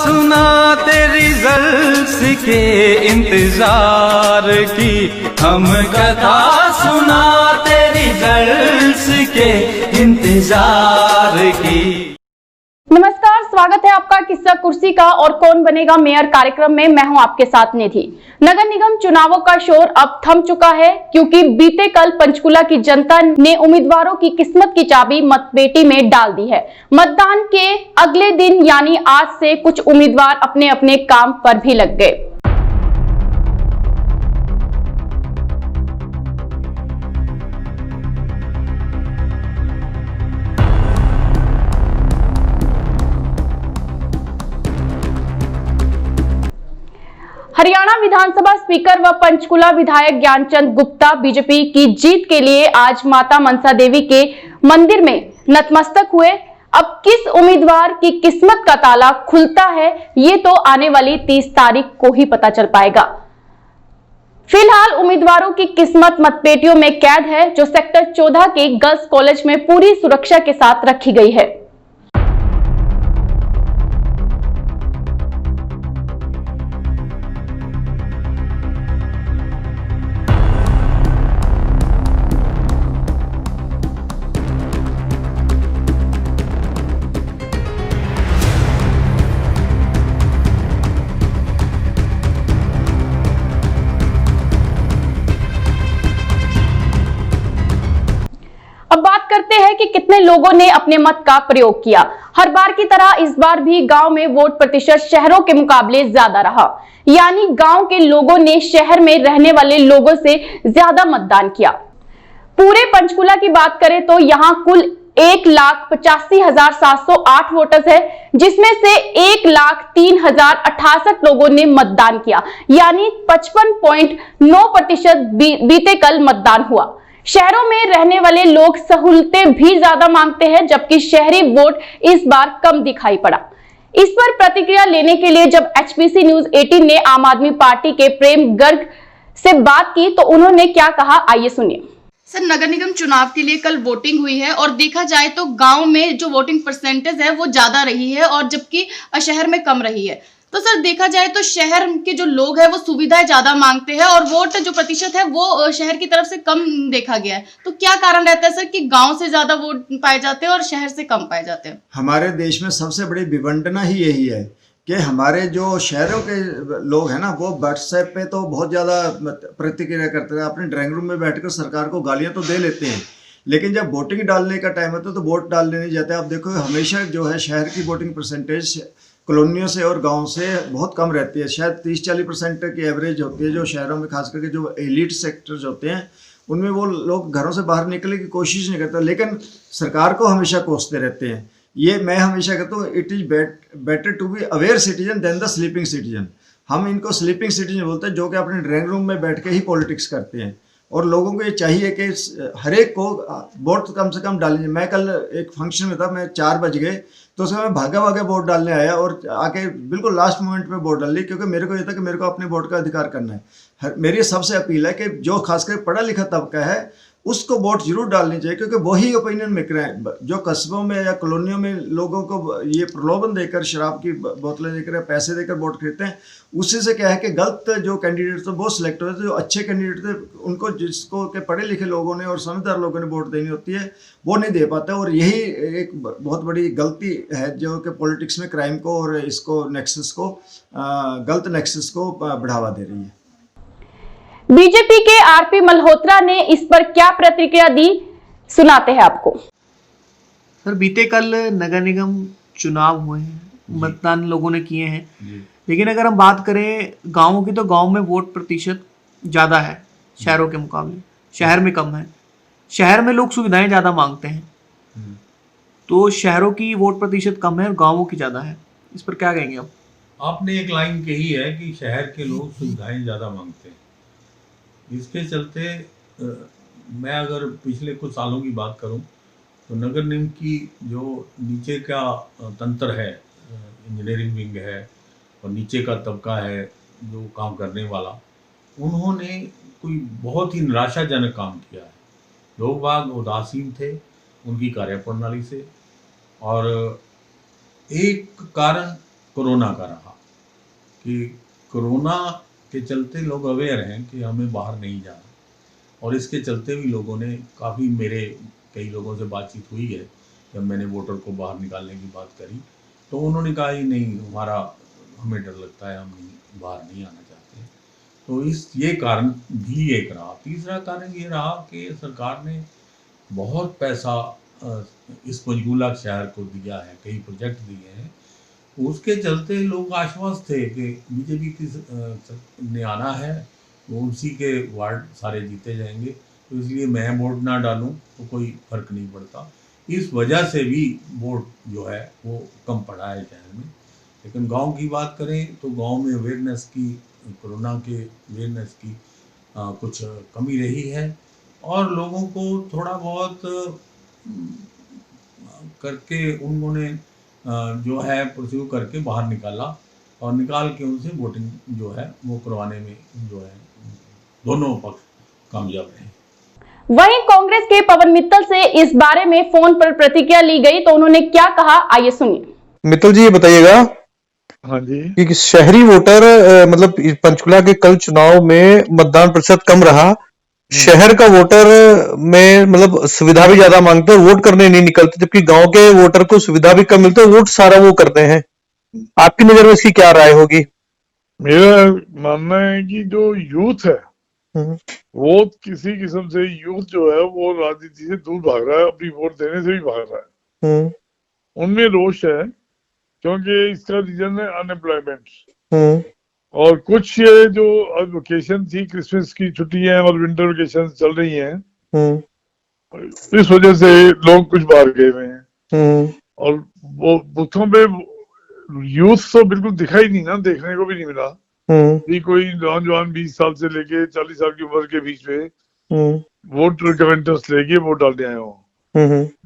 सुनाते रिजल्ट्स के इंतजार की, हम कथा सुनाते रिजल्ट्स के इंतजार की। नमस्कार, स्वागत है आपका किस्सा कुर्सी का और कौन बनेगा मेयर कार्यक्रम में। मैं हूं आपके साथ निधि। नगर निगम चुनावों का शोर अब थम चुका है, क्योंकि बीते कल पंचकुला की जनता ने उम्मीदवारों की किस्मत की चाबी मतपेटी में डाल दी है। मतदान के अगले दिन यानी आज से कुछ उम्मीदवार अपने अपने काम पर भी लग गए। हरियाणा विधानसभा स्पीकर व पंचकुला विधायक ज्ञानचंद गुप्ता बीजेपी की जीत के लिए आज माता मनसा देवी के मंदिर में नतमस्तक हुए। अब किस उम्मीदवार की किस्मत का ताला खुलता है, ये तो आने वाली 30 तारीख को ही पता चल पाएगा। फिलहाल उम्मीदवारों की किस्मत मतपेटियों में कैद है, जो सेक्टर 14 के गर्ल्स कॉलेज में पूरी सुरक्षा के साथ रखी गई है। अब बात करते हैं कि कितने लोगों ने अपने मत का प्रयोग किया। हर बार की तरह इस बार भी गांव में वोट प्रतिशत शहरों के मुकाबले ज्यादा रहा, यानी गांव के लोगों ने शहर में रहने वाले लोगों से ज्यादा मतदान किया। पूरे पंचकुला की बात करें तो यहां कुल 1,85,708 वोटर्स है, जिसमें से 1,03,068 लोगों ने मतदान किया, यानी 55.9% बीते कल मतदान हुआ। शहरों में रहने वाले लोग सहूलतें भी ज्यादा मांगते हैं, जबकि शहरी वोट इस बार कम दिखाई पड़ा। इस पर प्रतिक्रिया लेने के लिए जब HPC न्यूज 18 ने आम आदमी पार्टी के प्रेम गर्ग से बात की तो उन्होंने क्या कहा, आइए सुनिए। सर, नगर निगम चुनाव के लिए कल वोटिंग हुई है और देखा जाए तो गांव में जो वोटिंग परसेंटेज है वो ज्यादा रही है और जबकि शहर में कम रही है। तो सर देखा जाए तो शहर के जो लोग हैं वो सुविधाएं ज्यादा मांगते हैं और वोट जो प्रतिशत है वो शहर की तरफ से कम देखा गया है। तो क्या कारण रहता है सर कि गांव से ज्यादा वोट पाए जाते हैं और शहर से कम पाए जाते हैं? हमारे देश में सबसे बड़ी विडंबना ही यही है कि हमारे जो शहरों के लोग हैं ना, वो व्हाट्सएप पे तो बहुत ज़्यादा प्रतिक्रिया करते हैं, अपने ड्राइंग रूम में बैठकर सरकार को गालियां तो दे लेते हैं, लेकिन जब वोटिंग डालने का टाइम होता है तो वोट डालने नहीं जाते। आप देखो हमेशा जो है शहर की वोटिंग परसेंटेज कॉलोनियों से और गांव से बहुत कम रहती है। शायद 30-40% की एवरेज होती है जो शहरों में, खास करके जो एलिट सेक्टर्स होते हैं उनमें वो लोग घरों से बाहर निकलने की कोशिश नहीं करते, लेकिन सरकार को हमेशा कोसते रहते हैं। ये मैं हमेशा कहता हूँ, it is better to be aware citizen than the sleeping citizen. हम इनको स्लीपिंग सिटीजन बोलते हैं, जो कि अपने ड्राइंग रूम में बैठ के ही पॉलिटिक्स करते हैं। और लोगों को ये चाहिए कि हर एक को वोट कम से कम डालनी। मैं कल एक फंक्शन में था, मैं 4 बज गए तो उसमें मैं भागा वोट डालने आया और आके बिल्कुल लास्ट मोमेंट पे वोट डाल ली, क्योंकि मेरे को ये था कि मेरे को अपने वोट का अधिकार करना है। मेरी सबसे अपील है कि जो खासकर पढ़ा लिखा तबका है उसको वोट जरूर डालनी चाहिए, क्योंकि वही ओपिनियन मेकर हैं। जो कस्बों में या कॉलोनियों में लोगों को ये प्रलोभन देकर, शराब की बोतलें देकर, पैसे देकर वोट खरीदते हैं, उसी से क्या है कि गलत जो कैंडिडेट थे वो सिलेक्ट होते थे। जो अच्छे कैंडिडेट थे उनको, जिसको के पढ़े लिखे लोगों ने और समझदार लोगों ने वोट देनी होती है, वो नहीं दे पाते। और यही एक बहुत बड़ी गलती है जो कि पॉलिटिक्स में क्राइम को और इसको नेक्सस को, गलत नेक्सस को बढ़ावा दे रही है। बीजेपी के आरपी मल्होत्रा ने इस पर क्या प्रतिक्रिया दी, सुनाते हैं आपको। सर, बीते कल नगर निगम चुनाव हुए हैं, मतदान लोगों ने किए हैं, लेकिन अगर हम बात करें गांवों की तो गांव में वोट प्रतिशत ज़्यादा है शहरों के मुकाबले, शहर में कम है। शहर में लोग सुविधाएं ज़्यादा मांगते हैं, तो शहरों की वोट प्रतिशत कम है और गाँवों की ज़्यादा है। इस पर क्या कहेंगे आप? आपने एक लाइन कही है कि शहर के लोग सुविधाएं ज़्यादा मांगते हैं। इसके चलते मैं अगर पिछले कुछ सालों की बात करूं तो नगर निगम की जो नीचे का तंत्र है, इंजीनियरिंग विंग है और नीचे का तबका है जो काम करने वाला, उन्होंने कोई बहुत ही निराशाजनक काम किया है। लोग बाग उदासीन थे उनकी कार्यप्रणाली से, और एक कारण कोरोना का रहा कि कोरोना के चलते लोग अवेयर हैं कि हमें बाहर नहीं जाना, और इसके चलते भी लोगों ने काफ़ी, मेरे कई लोगों से बातचीत हुई है जब मैंने वोटर को बाहर निकालने की बात करी तो उन्होंने कहा ही नहीं, हमें डर लगता है, हम नहीं बाहर नहीं आना चाहते। तो ये कारण भी एक रहा। तीसरा कारण ये रहा कि सरकार ने बहुत पैसा इस पंचकूला शहर को दिया है, कई प्रोजेक्ट दिए हैं, उसके चलते लोग आश्वस्त थे कि बीजेपी की ने आना है, वो उसी के वार्ड सारे जीते जाएंगे, तो इसलिए मैं वोट ना डालूं तो कोई फर्क नहीं पड़ता। इस वजह से भी वोट जो है वो कम पड़ा है शहर में। लेकिन गांव की बात करें तो गांव में अवेयरनेस की, कोरोना के अवेयरनेस की कुछ कमी रही है, और लोगों को थोड़ा बहुत करके उन्होंने जो है परस्यू करके बाहर निकाला, और निकाल के उनसे वोटिंग जो है वो करवाने में जो है दोनों पक्ष कामयाब रहे। वहीं कांग्रेस के पवन मित्तल से इस बारे में फोन पर प्रतिक्रिया ली गई तो उन्होंने क्या कहा, आइए सुनिए। मित्तल जी, ये बताइएगा हाँ जी कि शहरी वोटर मतलब पंचकुला के कल चुनाव में मतदान प्रतिशत कम रहा, शहर का वोटर में मतलब सुविधा भी ज्यादा मांगते हैं, वोट करने नहीं निकलते, जबकि गांव के वोटर को सुविधा भी कम मिलती है, वोट सारा वो करते हैं। आपकी नजर में इसकी क्या राय होगी? मेरा मानना है कि जो यूथ है वो किसी किस्म से यूथ जो है वो राजनीति से दूर भाग रहा है, अपनी वोट देने से भी भाग रहा है। उनमें रोष है क्योंकि इसका रीजन है अनएम्प्लॉयमेंट, और कुछ ये जो वेकेशन थी, क्रिसमस की छुट्टियां और विंटर वेकेशन चल रही हैं, इस वजह से लोग कुछ बाहर गए हुए हैं, और वो बूथों पे यूथ तो बिल्कुल दिखाई नहीं ना, देखने को भी नहीं मिला कि कोई नौजवान 20 साल से लेके 40 साल की उम्र के बीच में वोट कमेंटर्स लेके वोट डालने आए हो।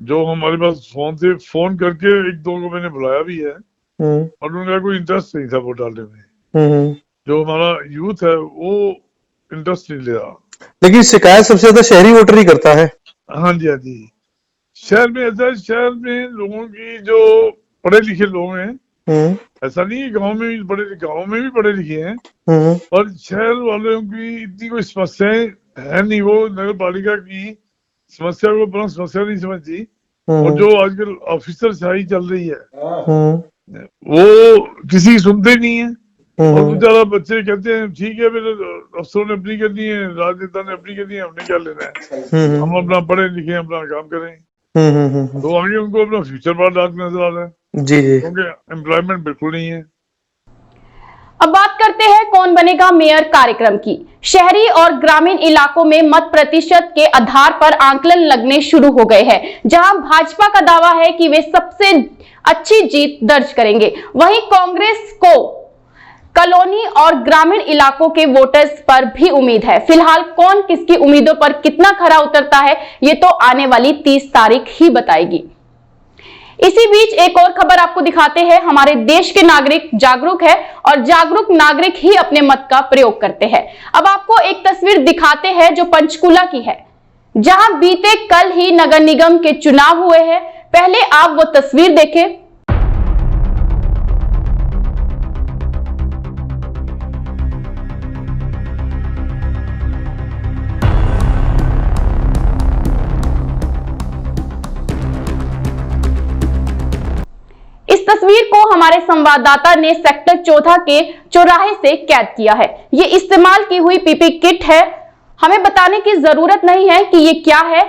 जो हमारे पास फोन से फोन करके एक दो को मैंने बुलाया भी है, और उनका कोई इंटरेस्ट नहीं था वोट डालने में। जो हमारा यूथ है वो इंटरेस्ट नहीं ले रहा। लेकिन शिकायत सबसे ज्यादा शहरी वोटर ही करता है। हाँ जी, हाँ जी। शहर में ऐसा है, शहर में लोगों की जो पढ़े लिखे लोग हैं, ऐसा नहीं है गाँव में भी पढ़े लिखे हैं, और शहर वालों की इतनी कोई समस्याएं है नहीं, वो नगर पालिका की समस्या को अपना समस्या नहीं समझती, और जो आजकल ऑफिसर शाही चल रही है वो किसी की सुनते नहीं है, और बेचारा बच्चे कहते हैं ठीक है मेरे अफसरों ने अपनी करनी है, राजनेता ने अपनी करनी है, हमने क्या लेना है, हम अपना पढ़े लिखे अपना काम करें। तो आगे उनको अपना फ्यूचर बर्बाद नजर आ रहा है जी जी, क्योंकि एम्प्लॉयमेंट बिल्कुल नहीं है। अब बात करते हैं कौन बनेगा मेयर कार्यक्रम की। शहरी और ग्रामीण इलाकों में मत प्रतिशत के आधार पर आंकलन लगने शुरू हो गए हैं, जहां भाजपा का दावा है कि वे सबसे अच्छी जीत दर्ज करेंगे, वहीं कांग्रेस को कॉलोनी और ग्रामीण इलाकों के वोटर्स पर भी उम्मीद है। फिलहाल कौन किसकी उम्मीदों पर कितना खरा उतरता है, ये तो आने वाली 30 तारीख ही बताएगी। इसी बीच एक और खबर आपको दिखाते हैं। हमारे देश के नागरिक जागरूक है और जागरूक नागरिक ही अपने मत का प्रयोग करते हैं। अब आपको एक तस्वीर दिखाते हैं जो पंचकुला की है, जहां बीते कल ही नगर निगम के चुनाव हुए हैं। पहले आप वो तस्वीर देखें। इस तस्वीर को हमारे संवाददाता ने सेक्टर 14 के चौराहे से कैद किया है। ये इस्तेमाल की हुई पीपी किट है। हमें बताने की जरूरत नहीं है कि ये क्या है।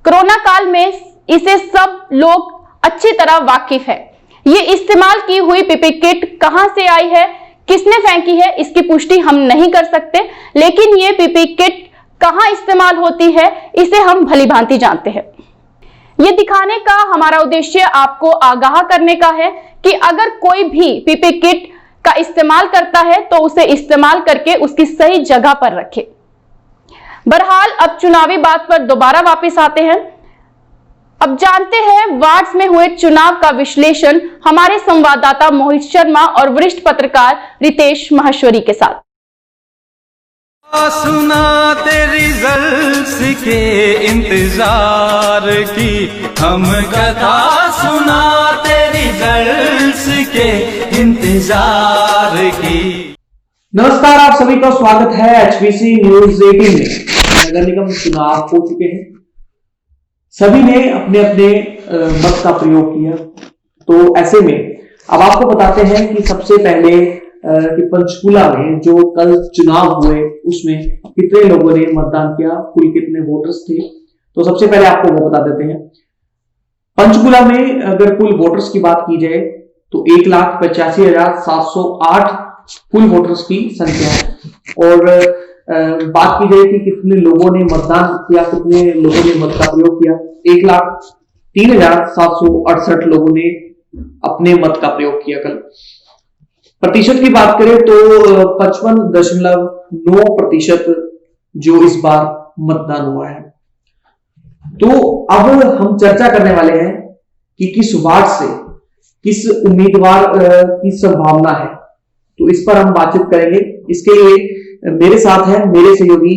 कोरोना काल में इसे सब लोग अच्छी तरह वाकिफ है। ये इस्तेमाल की हुई पीपी किट कहां से आई है, किसने फेंकी है, इसकी पुष्टि हम नहीं कर सकते, लेकिन ये पीपी किट कहां इस्तेमाल होती है इसे हम भलीभांति जानते हैं। ये दिखाने का हमारा उद्देश्य आपको आगाह करने का है कि अगर कोई भी पीपी किट का इस्तेमाल करता है तो उसे इस्तेमाल करके उसकी सही जगह पर रखे। बहरहाल अब चुनावी बात पर दोबारा वापस आते हैं। अब जानते हैं वार्ड्स में हुए चुनाव का विश्लेषण हमारे संवाददाता मोहित शर्मा और वरिष्ठ पत्रकार रितेश माहेश्वरी के साथ। सुनाते रिजल्ट्स के इंतजार की हम कथा, सुनाते रिजल्ट्स के इंतजार की। नमस्कार, आप सभी का स्वागत है HBC न्यूज 18 में। नगर निगम चुनाव हो चुके हैं, सभी ने अपने अपने मत का प्रयोग किया। तो ऐसे में अब आपको बताते हैं कि सबसे पहले कि पंचकुला में जो कल चुनाव हुए उसमें कितने लोगों ने मतदान किया, कुल कितने वोटर्स थे। तो सबसे पहले आपको वो बता देते हैं। पंचकुला में अगर कुल वोटर्स की बात की जाए तो 1,85,708 कुल वोटर्स की संख्या है। और बात की जाए कि कितने लोगों ने मतदान किया, कितने लोगों ने मत का प्रयोग किया, 1,03,768 लोगों ने अपने मत का प्रयोग किया। कल प्रतिशत की बात करें तो 55.9% जो इस बार मतदान हुआ है। तो अब हम चर्चा करने वाले हैं कि किस वार्ड से किस उम्मीदवार की संभावना है, तो इस पर हम बातचीत करेंगे। इसके लिए मेरे साथ हैं मेरे सहयोगी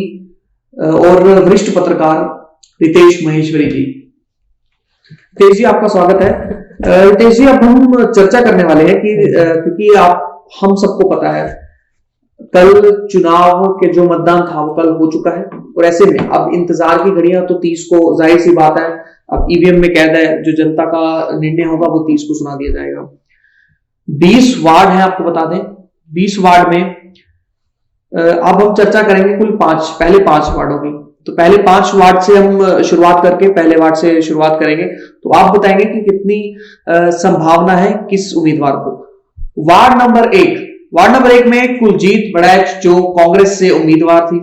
और वरिष्ठ पत्रकार रितेश महेश्वरी जी। रितेश जी, आपका स्वागत है। रितेश जी, अब हम चर्चा करने वाले हैं कि क्योंकि हम सबको पता है कल चुनाव के जो मतदान था वो कल हो चुका है, और ऐसे में अब इंतजार की घड़ियां तो 30 को, जाहिर सी बात है, अब ईवीएम में कैद है, जो जनता का निर्णय होगा वो 30 को सुना दिया जाएगा। 20 वार्ड है, आपको बता दें। 20 वार्ड में अब हम चर्चा करेंगे कुल पहले 5 वार्डों की। तो पहले 5 वार्ड से हम शुरुआत करके पहले वार्ड से शुरुआत करेंगे। तो आप बताएंगे कि कितनी संभावना है किस उम्मीदवार को। वार्ड नंबर 1 में कुलजीत बड़ैच जो कांग्रेस से उम्मीदवार थी,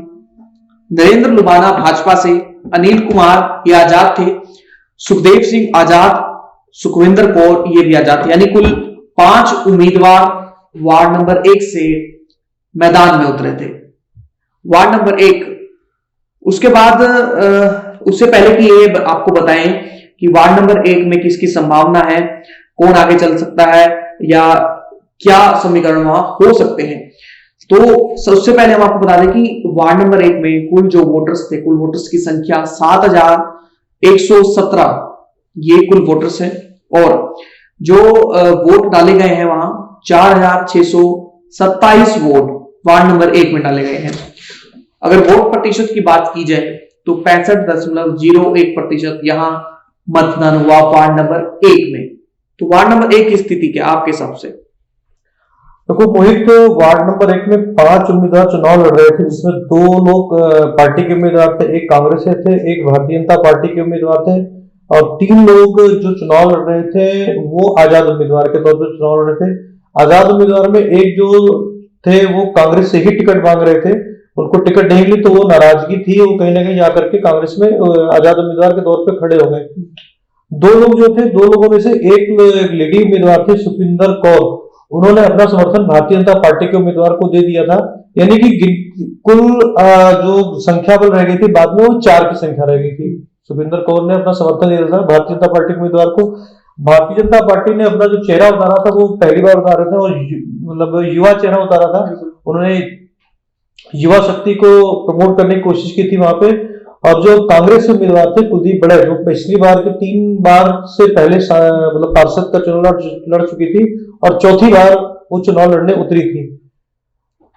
नरेंद्र लुबाना भाजपा से, अनिल कुमार ये आजाद थे, सुखदेव सिंह आजाद, सुखविंदर कौर ये भी आजाद थे। यानी कुल 5 उम्मीदवार वार्ड नंबर 1 से मैदान में उतरे थे। Ward number 1। उसके बाद उससे पहले कि ये आपको बताएं कि वार्ड नंबर 1 में किसकी संभावना है, कौन आगे चल सकता है या क्या समीकरण वहां हो सकते हैं, तो सबसे पहले हम आपको बता दें कि वार्ड नंबर 1 में कुल जो वोटर्स थे, कुल वोटर्स की संख्या 7,117 ये कुल वोटर्स हैं। और जो वोट डाले गए हैं वहां 4,627 वोट वार्ड नंबर 1 में डाले गए हैं। अगर वोट प्रतिशत की बात की जाए तो 65.01% यहां मतदान हुआ वार्ड नंबर 1 में। तो वार्ड नंबर 1 की स्थिति क्या आपके हिसाब से? देखो मोहित, वार्ड नंबर 1 में 5 उम्मीदवार चुनाव लड़ रहे थे, जिसमें 2 लोग पार्टी के उम्मीदवार थे, एक कांग्रेस से थे, एक भारतीय जनता पार्टी के उम्मीदवार थे, और 3 लोग जो चुनाव लड़ रहे थे वो आजाद उम्मीदवार के तौर पर चुनाव लड़ रहे थे। आजाद उम्मीदवार में एक जो थे वो कांग्रेस से ही टिकट मांग रहे थे, उनको टिकट नहीं मिली तो वो नाराजगी थी, वो कहीं ना कहीं जाकर के कांग्रेस में आजाद उम्मीदवार के तौर पर खड़े हो गए। 2 लोग जो थे, 2 लोगों में से एक लेडी उम्मीदवार थे सुखविंदर कौर, उन्होंने अपना समर्थन भारतीय जनता पार्टी के उम्मीदवार को दे दिया था। यानी कि कुल जो संख्या बल रह गई थी बाद में वो 4 की संख्या रह गई थी। सुखविंदर कौर ने अपना समर्थन दिया था भारतीय जनता पार्टी के उम्मीदवार को। भारतीय जनता पार्टी ने अपना जो चेहरा उतारा था वो पहली बार उतारा था, और मतलब युवा चेहरा उतारा था। उन्होंने युवा शक्ति को प्रमोट करने की कोशिश की थी वहां पे। और जो कांग्रेस उम्मीदवार थे कुलदीप बड़ैच, जो पिछली बार के 3 बार से पहले मतलब पार्षद का चुनाव लड़ चुकी थी और चौथी बार वो चुनाव लड़ने उतरी थी।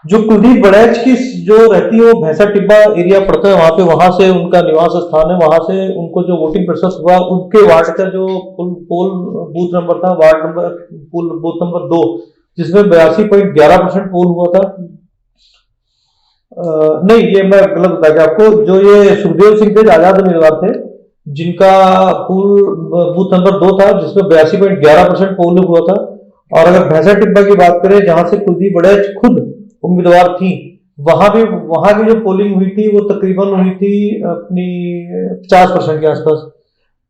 जो कुलदीप बड़ैच की जो रहती है वो भैंसा टिब्बा एरिया पड़ता है, वहां पे, वहां से उनका निवास स्थान है, वहां से उनको जो वोटिंग प्रतिशत हुआ उनके वार्ड का जो पोल बूथ नंबर था, बूथ नंबर 2, जिसमें 82.11% पोल हुआ था। नहीं, ये मैं गलत बता गया आपको। जो ये सुखदेव सिंह थे आजाद उम्मीदवार थे, जिनका बूथ नंबर 2 था, जिसमें 82.11% पोलिंग हुआ था। और अगर भैंसा टिब्बा की बात करें, जहां से कुलदीप बड़ैच खुद उम्मीदवार थी, वहां की जो पोलिंग हुई थी वो तकरीबन हुई थी अपनी 50% के आसपास।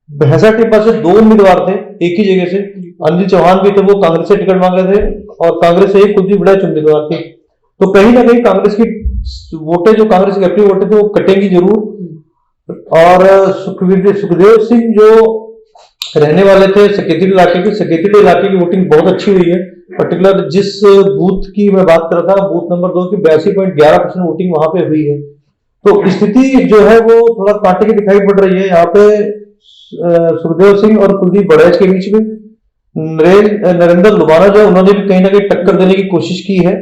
भैंसा टिब्बा से 2 उम्मीदवार थे एक ही जगह से। अनिल चौहान भी थे, वो कांग्रेस से टिकट मांग रहे थे, और कांग्रेस से ही कुलदीप बड़ैच उम्मीदवार थे। तो कहीं ना कहीं कांग्रेस की वोटें, जो कांग्रेस की अपनी वोटें थे वो कटेंगी जरूर। और सुखदेव सिंह जो रहने वाले थे सकेती इलाके की वोटिंग बहुत अच्छी हुई है। पर्टिकुलर जिस बूथ की मैं बात कर रहा था, बूथ नंबर 2 की 82.11% वोटिंग वहां पे हुई है। तो स्थिति जो है वो थोड़ा कांटे की दिखाई पड़ रही है यहाँ पे सुखदेव सिंह और कुलदीप बड़ैच के बीच में। नरेंद्र लुबाना जो है उन्होंने भी कहीं ना कहीं टक्कर देने की कोशिश की है।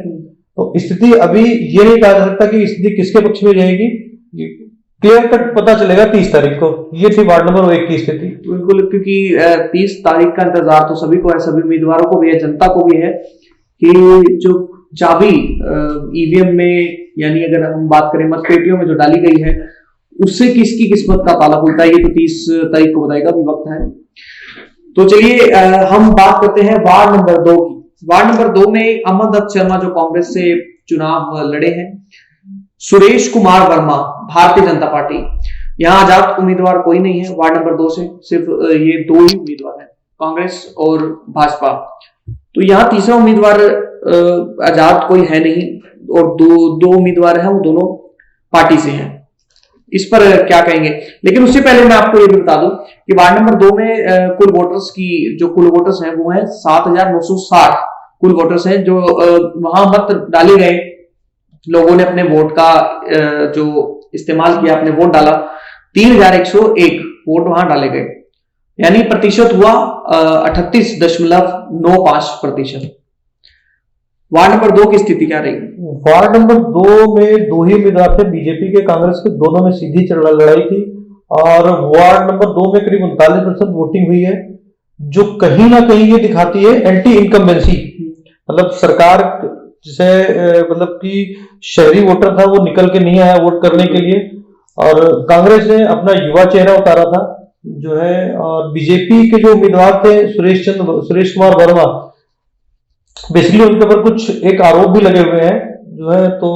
तो स्थिति अभी ये नहीं कहा जा सकता कि स्थिति किसके पक्ष में जाएगी, क्लियर कट पता चलेगा 30 तारीख को। ये थी वार्ड नंबर 1 की स्थिति। बिल्कुल, क्योंकि 30 तारीख का इंतजार तो सभी को है, सभी उम्मीदवारों को भी है, जनता को भी है कि जो चाबी ईवीएम में, यानी अगर हम बात करें मतपेटियों में जो डाली गई है, उससे किसकी किस्मत का ताला खुलता है, ये तो 30 तारीख को बताएगा, भी वक्त है। तो चलिए हम बात करते हैं वार्ड नंबर 2 की। वार्ड नंबर 2 में अमन दत्त शर्मा जो कांग्रेस से चुनाव लड़े हैं, सुरेश कुमार वर्मा भारतीय जनता पार्टी, यहाँ आजाद उम्मीदवार कोई नहीं है वार्ड नंबर 2 से, सिर्फ ये 2 ही उम्मीदवार हैं, कांग्रेस और भाजपा। तो यहाँ तीसरा उम्मीदवार आजाद कोई है नहीं, और दो उम्मीदवार हैं, वो दोनों पार्टी से हैं। इस पर क्या कहेंगे? लेकिन उससे पहले मैं आपको ये भी बता दूं कि वार्ड नंबर 2 में कुल वोटर्स हैं वो हैं 7,960 कुल वोटर्स हैं, जो वहां मत डाले गए लोगों ने अपने वोट का जो इस्तेमाल किया, अपने वोट डाला, 3,101 वोट वहां डाले गए, यानी प्रतिशत हुआ 38.95%। वार्ड नंबर 2 की स्थिति क्या रही? वार्ड नंबर 2 में 2 ही उम्मीदवार थे, बीजेपी के कांग्रेस के, दोनों में सीधी लड़ाई थी, और वार्ड नंबर 2 में करीब 39% वोटिंग हुई है, जो कहीं ना कहीं ये दिखाती है एंटी इनकम्बेंसी। मतलब सरकार जिसे मतलब कि शहरी वोटर था वो निकल के नहीं आया वोट करने के लिए, और कांग्रेस ने अपना युवा चेहरा उतारा था जो है, और बीजेपी के जो उम्मीदवार थे सुरेश कुमार वर्मा, बेसिकली उनके ऊपर कुछ एक आरोप भी लगे हुए हैं जो है, तो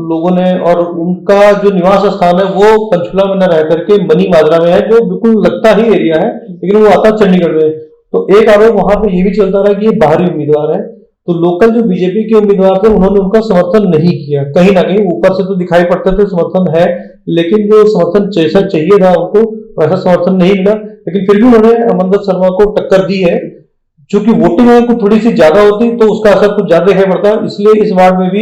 लोगों ने, और उनका जो निवास स्थान है वो पंचकुला में न रह करके मनी माजरा में है, जो बिल्कुल लगता ही एरिया है, लेकिन वो आता चंडीगढ़ में। तो एक आरोप वहां पे ये भी चलता रहा कि ये बाहरी उम्मीदवार है, तो लोकल जो बीजेपी के उम्मीदवार थे उन्होंने उनका समर्थन नहीं किया। कहीं ना कहीं ऊपर से तो दिखाई पड़ते थे समर्थन है, लेकिन जो समर्थन जैसा चाहिए था उनको वैसा समर्थन नहीं मिला, लेकिन फिर भी उन्होंने अमन दत्त शर्मा को टक्कर दी है। चूंकि वोटिंग में कुछ थोड़ी सी ज्यादा होती तो उसका असर कुछ ज्यादा दिखाई पड़ता, इसलिए इस वार्ड में भी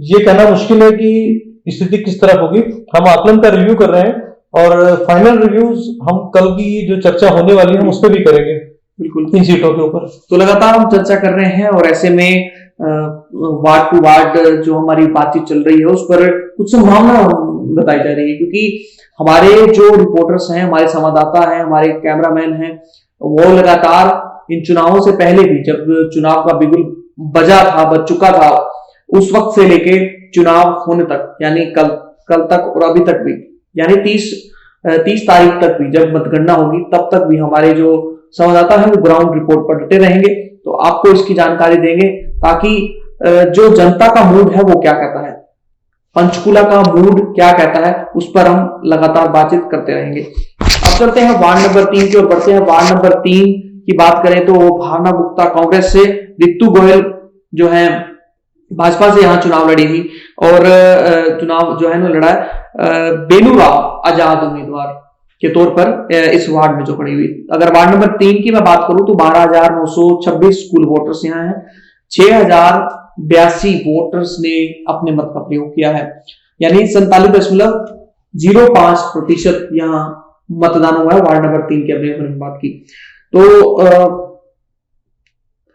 ये कहना मुश्किल है कि स्थिति किस तरफ होगी। हम आकलन का रिव्यू कर रहे हैं, और फाइनल रिव्यूज हम कल की जो चर्चा होने वाली है हम उस पर भी करेंगे, बिल्कुल, इन सीटों के ऊपर। तो लगातार हम चर्चा कर रहे हैं, और ऐसे में वार्ड टू वार्ड जो हमारी बातचीत चल रही है उस पर कुछ संभावना बताई जा रही है, क्योंकि हमारे जो रिपोर्टर्स हैं, हमारे संवाददाता हैं, हमारे कैमरामैन हैं, वो लगातार इन चुनावों से पहले भी, जब चुनाव का बिगुल बज चुका था, उस वक्त से लेके चुनाव होने तक, यानी कल तक और अभी तक भी, यानी 30 तारीख तक भी जब मतगणना होगी तब तक भी हमारे जो संवाददाता हैं वो ग्राउंड रिपोर्ट पर डटे रहेंगे, तो आपको इसकी जानकारी देंगे, ताकि जो जनता का मूड है वो क्या कहता है, पंचकुला का मूड क्या कहता है, उस पर हम लगातार बातचीत करते रहेंगे। अब चलते हैं वार्ड नंबर 3 की ओर बढ़ते हैं। वार्ड नंबर 3 की बात करें तो भावना गुप्ता कांग्रेस से, रितु गोयल जो है भाजपा से यहाँ चुनाव लड़ी थी, और चुनाव जो है ना लड़ा बेनू राव आजाद उम्मीदवार के तौर पर इस वार्ड में जो खड़ी हुई। अगर वार्ड नंबर 3 की मैं बात करूं तो 12,926 कुल वोटर्स यहाँ हैं, 6,082 वोटर्स ने अपने मत का प्रयोग किया है, यानी 47.05% यहाँ मतदान हुआ है वार्ड नंबर 3 की। अपने बात की तो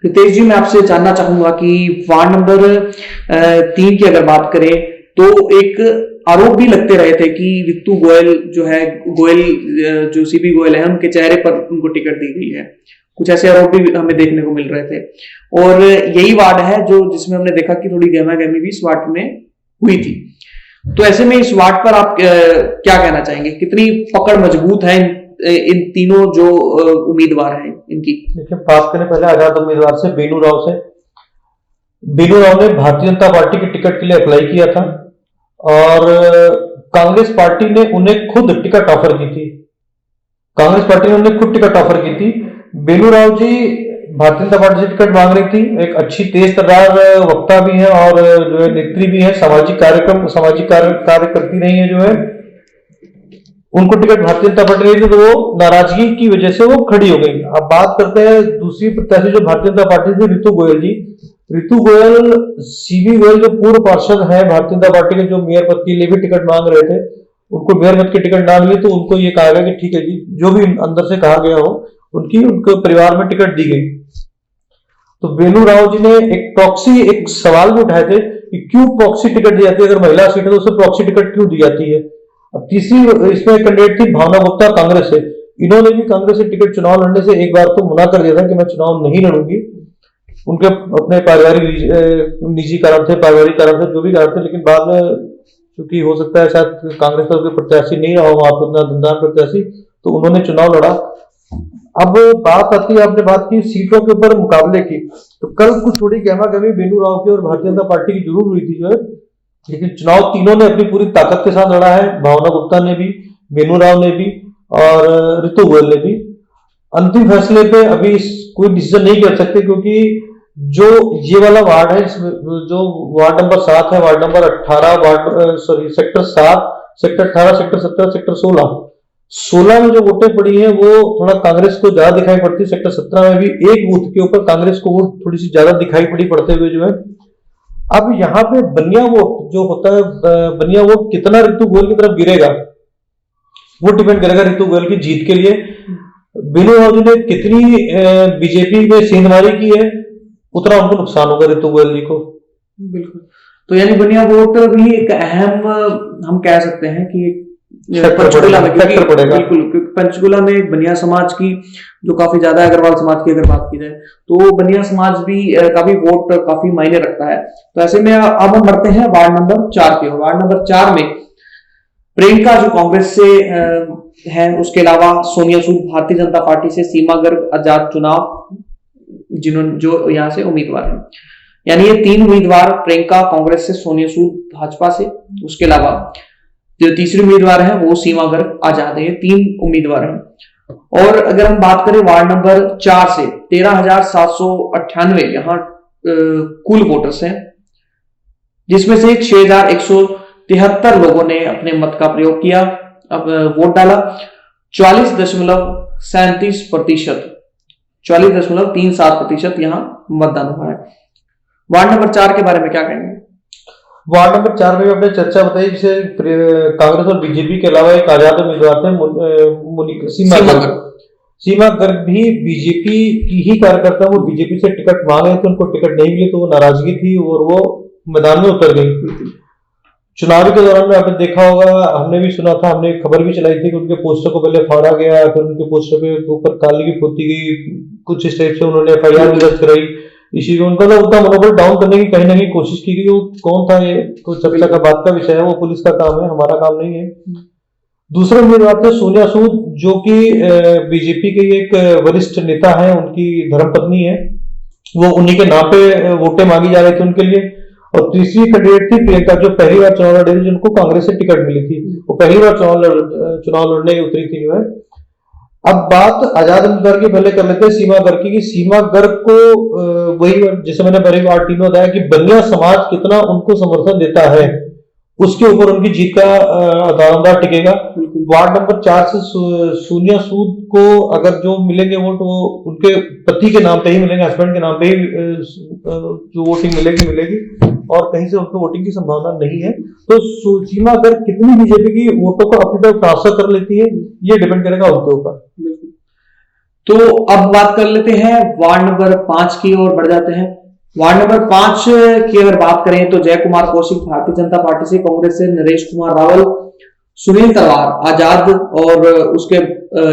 रितेश जी, मैं आपसे जानना चाहूंगा कि वार्ड नंबर 3 की अगर बात करें तो एक आरोप भी लगते रहे थे कि रितु गोयल जो है, जो सीबी गोयल है, उनके चेहरे पर उनको टिकट दी गई है, कुछ ऐसे आरोप भी हमें देखने को मिल रहे थे, और यही वार्ड है जो जिसमें हमने देखा कि थोड़ी गहमा-गहमी भी इस वार्ड में हुई थी। तो ऐसे में इस वार्ड पर आप क्या कहना चाहेंगे, कितनी पकड़ मजबूत है इन तीनों जो उम्मीदवार हैं इनकी? देखिए, बात करें पहले आजाद उम्मीदवार से, बेनू राव से। बेनू राव ने भारतीय जनता पार्टी के टिकट के लिए अप्लाई किया था, और कांग्रेस पार्टी ने उन्हें खुद टिकट ऑफर की थी। बेनू राव जी भारतीय जनता पार्टी से टिकट मांग रही थी, एक अच्छी तेज तर्रार वक्ता भी है, और जो है नेत्री भी है, सामाजिक कार्य करती रही है, जो है उनको टिकट भारतीय जनता पार्टी नहीं थी, तो वो नाराजगी की वजह से वो खड़ी हो गई। अब बात करते हैं दूसरी प्रत्याशी जो भारतीय जनता पार्टी से, रितु गोयल जी। रितु गोयल, सीबी गोयल जो पूर्व पार्षद है भारतीय जनता पार्टी के, जो मेयर पद के लिए भी टिकट मांग रहे थे, उनको मेयर पद की टिकट ना मिली तो उनको ये कहा गया कि ठीक है जी, जो भी अंदर से कहा गया हो, उनके परिवार में टिकट दी गई। तो वेणु राव जी ने एक सवाल भी उठाए थे कि क्यों प्रॉक्सी टिकट दी जाती है, अगर महिला सीट है तो उसे प्रॉक्सी टिकट क्यों दी जाती है। अब तीसरी इसमें कैंडिडेट थी भावना गुप्ता कांग्रेस से। इन्होंने भी कांग्रेस से टिकट चुनाव लड़ने से एक बार तो मना कर दिया था कि मैं चुनाव नहीं लड़ूंगी, उनके अपने पारिवारिक निजी कारण थे, पारिवारिक कारण थे, जो भी कारण थे, लेकिन बाद में क्योंकि हो सकता है शायद कांग्रेस का कोई प्रत्याशी नहीं रहा हो वहां पर उतना दमदार प्रत्याशी, तो उन्होंने चुनाव लड़ा। अब बात आती है, आपने बात की सीटों के ऊपर मुकाबले की, तो कल कुछ थोड़ी गहमा गहमी वेणु राव की और भारतीय जनता पार्टी की जरूर हुई थी जो है, लेकिन चुनाव तीनों ने अपनी पूरी ताकत के साथ लड़ा है। भावना गुप्ता ने भी, वेणु राव ने भी और ऋतु गोयल ने भी। अंतिम फैसले पे अभी कोई डिसीजन नहीं कर सकते, क्योंकि जो ये वाला वार्ड है, जो वार्ड नंबर 7 है, ward number 18, sector 7, sector 18, sector 17, sector 16 में जो वोटें पड़ी हैं वो थोड़ा कांग्रेस को ज्यादा दिखाई पड़ती है। सेक्टर 17 में भी एक बूथ के ऊपर कांग्रेस को वोट थोड़ी सी ज्यादा दिखाई पड़ी पड़ते हुए जो है। अब यहाँ पे बनिया वोट जो होता है, बनिया वोट कितना ऋतु गोयल की तरफ गिरेगा वो डिपेंड करेगा ऋतु गोयल की जीत के लिए। वेणु राव जी ने कितनी बीजेपी में सेंधमारी की है उतना उनको नुकसान होगा ऋतु गोयल जी को। बिल्कुल, तो यानी बनिया वोट भी एक अहम हम कह सकते हैं कि पंचकुला में, बिल्कुल, क्योंकि पंचकुला में बनिया समाज की जो काफी ज्यादा, अग्रवाल समाज की अगर बात की जाए तो बनिया समाज भी का भी वोट काफी मायने रखता है। तो ऐसे में अब हम बढ़ते हैं वार्ड नंबर 4 की ओर। वार्ड नंबर 4 में प्रियंका जो कांग्रेस से है, उसके अलावा सोनिया सूद भारतीय जनता पार्टी से, सीमा गर्ग आजाद चुनाव जिन्होंने जो यहाँ से उम्मीदवार हैं, यानी ये 3 उम्मीदवार, प्रियंका कांग्रेस से, सोनिया सूद भाजपा से, उसके अलावा जो तीसरी उम्मीदवार है वो सीमा गर्ग आजाद है। ये 3 उम्मीदवार हैं। और अगर हम बात करें वार्ड नंबर 4 से, 13,798 यहाँ कुल वोटर्स हैं, जिसमें से 6,173 लोगों ने अपने मत का प्रयोग किया, अब वोट डाला। 44.37%, 44.37% यहाँ मतदान हुआ है। वार्ड नंबर 4 के बारे में क्या कहेंगे? वार्ड नंबर 4 में भी आपने चर्चा बताई, जिसे कांग्रेस और बीजेपी के अलावा एक आजाद उम्मीदवार थे सीमा गर्ग भी बीजेपी की ही कार्यकर्ता, वो बीजेपी से टिकट मांगे थे, उनको टिकट नहीं मिली तो वो नाराजगी थी और वो मैदान में उतर गई। चुनाव के दौरान में आपने देखा होगा, हमने भी सुना था, हमने खबर भी चलाई थी कि उनके पोस्टर को पहले फाड़ा गया, फिर उनके पोस्टर के ऊपर काली की पोती गई, कुछ इस टाइप से उन्होंने FIR भी दर्ज कराई। इसी को उनका तो उनका मनोबल डाउन करने की कहीं ना कहीं कोशिश की गई। वो कौन था ये तो चर्चा का बात का विषय है, वो पुलिस का काम है, हमारा काम नहीं है। दूसरे उम्मीदवार थे सोनिया सूद, जो कि बीजेपी के एक वरिष्ठ नेता है, उनकी धर्मपत्नी है, वो उन्हीं के नाम पे वोटें मांगी जा रही थी उनके लिए। और तीसरी कैंडिडेट थी प्रियंका, जो पहली बार चुनाव लड़ी थी, जिनको कांग्रेस से टिकट मिली थी, वो पहली बार चुनाव लड़ने उतरी थी जो है। अब बात आजाद उम्मीदवार की पहले कर लेते हैं, सीमा गर्ग की। सीमा गर्ग को वही जैसे मैंने पहले पार्टी में बताया कि बनिया समाज कितना उनको समर्थन देता है, उसके ऊपर उनकी जीत का दारोमदार टिकेगा। वार्ड नंबर 4 से सोनिया सूद को अगर जो मिलेंगे वोट वो उनके पति के नाम पे ही मिलेंगे, हस्बैंड के नाम पे ही जो वोटिंग मिलेगी और कहीं से उनको वोटिंग की संभावना नहीं है। तो सीमा गर्ग कितनी बीजेपी की वोटों को अपनी तरफ ट्रांसफर कर लेती है, ये डिपेंड करेगा उनके ऊपर। तो अब बात कर लेते हैं वार्ड नंबर 5 की ओर बढ़ जाते हैं। वार्ड नंबर 5 की अगर बात करें तो जय कुमार कौशिक भारतीय जनता पार्टी से, कांग्रेस से नरेश कुमार रावल, सुनील तलवार आजाद और उसके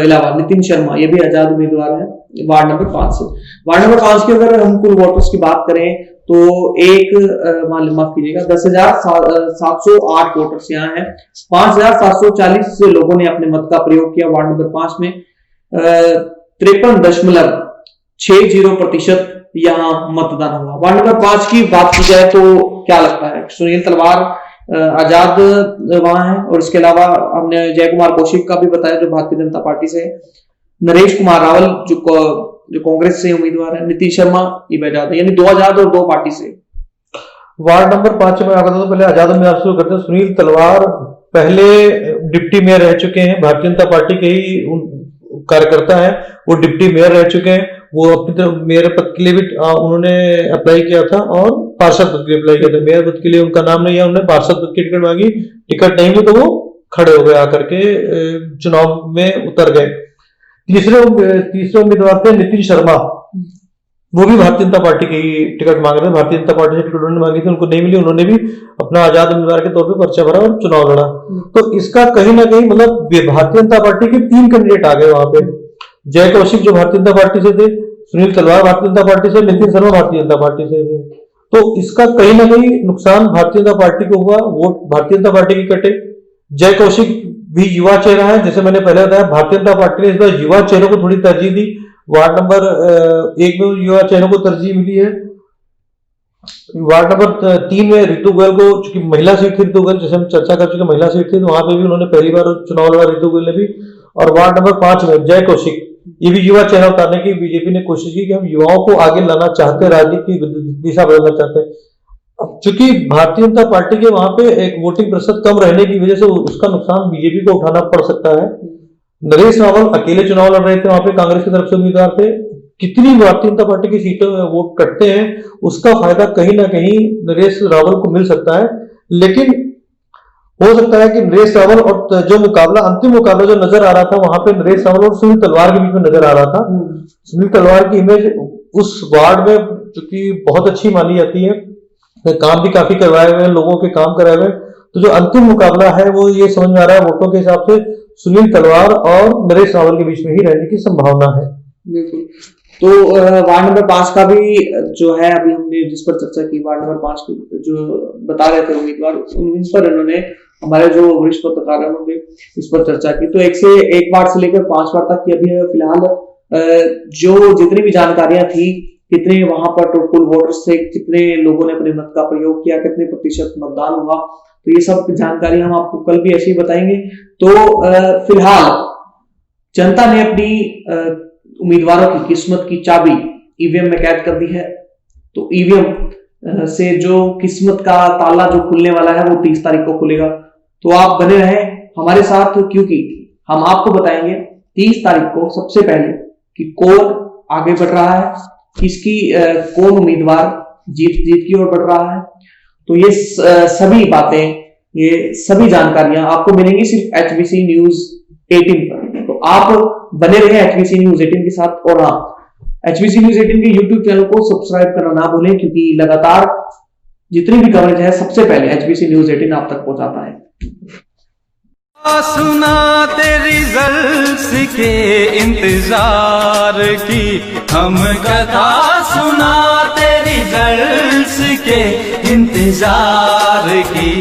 अलावा नितिन शर्मा, ये भी आजाद उम्मीदवार है वार्ड नंबर 5 से। वार्ड नंबर 5 की अगर हम कुल वोटर्स की बात करें तो माफ कीजिएगा 10,708 वोटर्स यहाँ हैं। 5,740 लोगों ने अपने मत का प्रयोग किया वार्ड नंबर 5 में। 53.60% यहाँ मतदान हुआ। वार्ड नंबर 5 की बात की जाए तो क्या लगता है, सुनील तलवार आजाद वहां है, और इसके अलावा हमने जय कुमार कौशिक का भी बताया जो भारतीय जनता पार्टी से है, नरेश कुमार रावल जो कांग्रेस से उम्मीदवार है, नीतीश शर्मा ये भी आजाद है, यानी 2 आजाद और 2 पार्टी से। वार्ड नंबर 5 में आकर तो पहले आजाद में शुरू करते हैं। सुनील तलवार पहले डिप्टी मेयर रह चुके हैं, भारतीय जनता पार्टी के ही कार्यकर्ता है, वो डिप्टी मेयर रह चुके हैं। वो अपने मेयर पद के लिए भी उन्होंने अप्लाई किया था और पार्षद पद के लिए अप्लाई किया था। मेयर पद के लिए उनका नाम नहीं है, उन्होंने पार्षद पद की टिकट मांगी, टिकट नहीं मिली तो वो खड़े हो गए, आकर के चुनाव में उतर गए। तीसरे उम्मीदवार थे नितिन शर्मा, वो भी भारतीय जनता पार्टी की टिकट मांग रहे थे। भारतीय जनता पार्टी से टिकट उन्होंने मांगी थी, उनको नहीं मिली, उन्होंने भी अपना आजाद उम्मीदवार के तौर पे पर्चा भरा और चुनाव लड़ा। तो इसका कहीं ना कहीं मतलब भारतीय जनता पार्टी के 3 कैंडिडेट आ गए वहां पे। जय कौशिक जो भारतीय जनता पार्टी से थे, सुनील तलवार भारतीय जनता पार्टी से, नितिन शर्मा भारतीय जनता पार्टी से थे। तो इसका कहीं ना कहीं नुकसान भारतीय जनता पार्टी को हुआ, वोट भारतीय जनता पार्टी की कटे। जय कौशिक भी युवा चेहरा है, जैसे मैंने पहले बताया, भारतीय जनता पार्टी ने इस बार युवा चेहरों को थोड़ी तरजीह दी। वार्ड नंबर 1 में युवा चेहरों को तरजीह मिली है। वार्ड नंबर 3 में रितु गोयल को, चूंकि महिला सीट थी रितु गोयल, जैसे हम चर्चा कर चुके, महिला सीट थी, तो वहां पे भी उन्होंने पहली बार चुनाव लड़ा रितु गोयल ने भी। और वार्ड नंबर 5 में जय कौशिक, ये भी युवा चेहरा उतारने की बीजेपी ने कोशिश की कि हम युवाओं को आगे लाना चाहते, राजनीति की दिशा बदलना चाहते हैं। अब चूंकि भारतीय जनता पार्टी के वहां पे एक वोटिंग प्रतिशत कम रहने की वजह से उसका नुकसान बीजेपी को उठाना पड़ सकता है। नरेश रावल अकेले चुनाव लड़ रहे थे, वहां पे कांग्रेस की तरफ से उम्मीदवार थे। कितनी भारतीय जनता पार्टी की सीटों में वोट कटते हैं, उसका फायदा कहीं ना कहीं नरेश रावल को मिल सकता है। लेकिन हो सकता है कि नरेश रावल और जो मुकाबला, अंतिम मुकाबला जो नजर आ रहा था, वहां पे नरेश रावल और सुनील तलवार के बीच में नजर आ रहा था। सुनील तलवार की इमेज उस वार्ड में चूंकि बहुत अच्छी मानी जाती है, काम भी काफी करवाए हुए हैं, लोगों के काम कराए हुए, तो जो अंतिम मुकाबला है वो ये समझ में आ रहा है वोटों के हिसाब से सुनील तलवार और नरेश रावल के बीच में ही रहने की संभावना है। बिल्कुल। तो वार्ड नंबर 5 का भी जो है, अभी हमने जिस पर चर्चा की, वार्ड नंबर 5 की जो बता रहे थे उम्मीदवार, उन पर इन्होंने, हमारे जो वरिष्ठ पत्रकार हैं उन्होंने इस पर चर्चा की। तो 1 वार्ड से लेकर 5 वार्ड तक की अभी फिलहाल जो जितनी भी जानकारियां थी, कितने वहां पर टोटल वोटर्स थे, कितने लोगों ने अपने मत का प्रयोग किया, कितने प्रतिशत मतदान हुआ, तो ये सब जानकारी हम आपको कल भी ऐसे ही बताएंगे। तो फिलहाल जनता ने अपनी उम्मीदवारों की किस्मत की चाबी ईवीएम में कैद कर दी है। तो ईवीएम से जो किस्मत का ताला जो खुलने वाला है वो 30 तारीख को खुलेगा। तो आप बने रहें हमारे साथ, क्योंकि हम आपको बताएंगे 30 तारीख को सबसे पहले कि कौन आगे बढ़ रहा है, किसकी कौन उम्मीदवार जीत की ओर बढ़ रहा है। तो ये सभी बातें, ये सभी जानकारियां आपको मिलेंगी सिर्फ HBC न्यूज 18 पर। तो आप बने रहे HBC न्यूज 18 के साथ। और हाँ, HBC न्यूज 18 के YouTube चैनल को सब्सक्राइब करना ना भूलें, क्योंकि लगातार जितनी भी कवरेज है सबसे पहले HBC न्यूज 18 आप तक पहुंचाता है। सुनाते रिजल्ट्स के इंतजार की, हम कथा सुनाते रिजल्ट्स के इंतजार की।